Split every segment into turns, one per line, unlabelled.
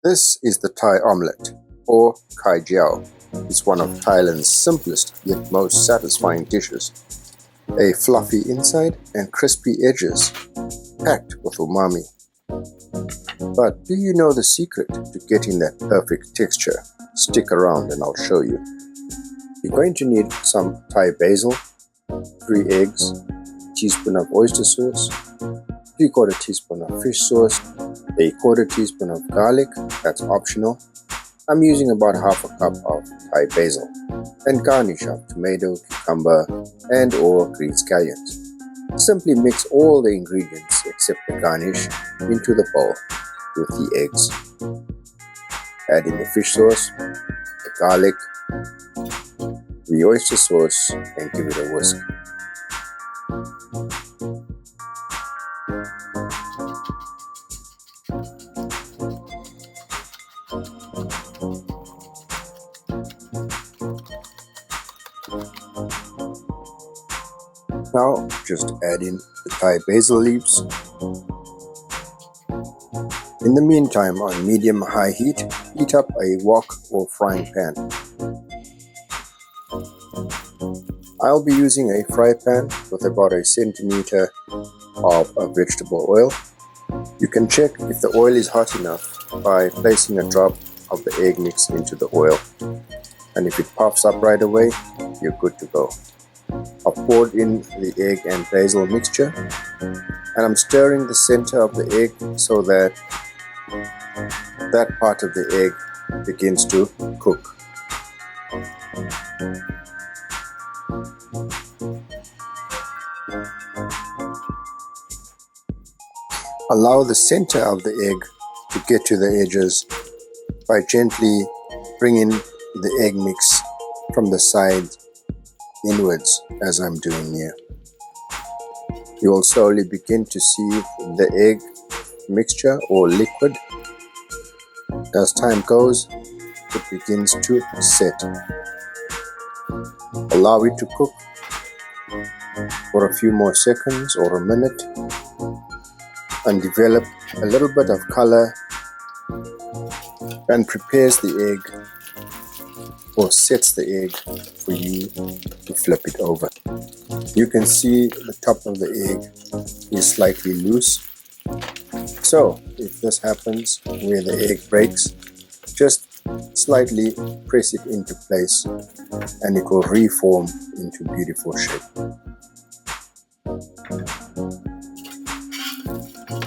This is the Thai omelette, or Kai Jeow. It's one of Thailand's simplest yet most satisfying dishes. A fluffy inside and crispy edges, packed with umami. But do you know the secret to getting that perfect texture? Stick around and I'll show you. You're going to need some Thai basil, 3 eggs, a teaspoon of oyster sauce, 3/4 teaspoon of fish sauce, a 1/4 teaspoon of garlic, that's optional. I'm using about half a cup of Thai basil, and garnish of tomato, cucumber, and or green scallions. Simply mix all the ingredients except the garnish into the bowl with the eggs. Add in the fish sauce, the garlic, the oyster sauce, and give it a whisk. Now just add in the Thai basil leaves. In the meantime, on medium-high heat, heat up a wok or frying pan. I'll be using a fry pan with about a centimeter of vegetable oil. You can check if the oil is hot enough by placing a drop of the egg mix into the oil. And if it puffs up right away, you're good to go. I've poured in the egg and basil mixture, and I'm stirring the center of the egg so that that part of the egg begins to cook. Allow the center of the egg to get to the edges by gently bringing the egg mix from the sides inwards, as I'm doing here. You will slowly begin to see the egg mixture or liquid. As time goes, it begins to set. Allow it to cook for a few more seconds or a minute and develop a little bit of color and prepares the egg or sets the egg for you to flip it over. You can see the top of the egg is slightly loose. So if this happens where the egg breaks, just slightly press it into place and it will reform into beautiful shape.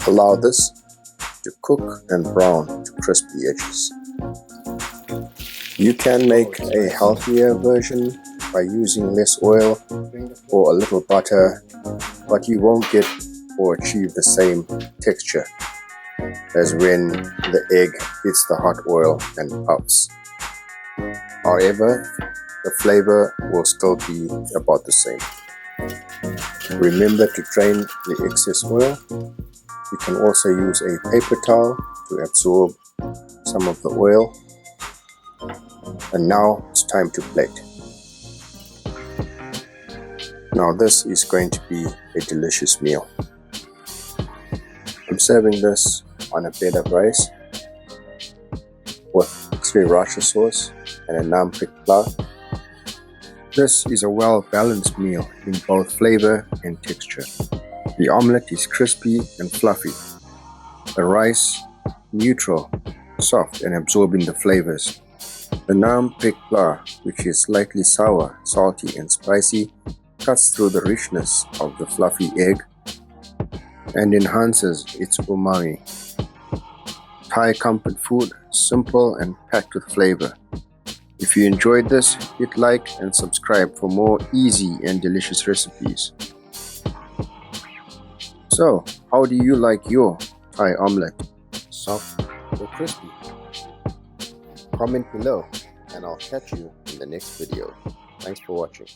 Allow this to cook and brown to crispy edges. You can make a healthier version by using less oil or a little butter, but you won't get or achieve the same texture as when the egg hits the hot oil and puffs. However, the flavor will still be about the same. Remember to drain the excess oil. You can also use a paper towel to absorb some of the oil. And now it's time to plate. Now this is going to be a delicious meal. I'm serving this on a bed of rice with sriracha sauce and a naan flour. This is a well-balanced meal in both flavor and texture. The omelette is crispy and fluffy. The rice, neutral, soft and absorbing the flavors. The naan flour, which is slightly sour, salty and spicy, cuts through the richness of the fluffy egg and enhances its umami. Thai comfort food, simple and packed with flavor. If you enjoyed this, hit like and subscribe for more easy and delicious recipes. So, how do you like your Thai omelette? Soft or crispy? Comment below and I'll catch you in the next video. Thanks for watching.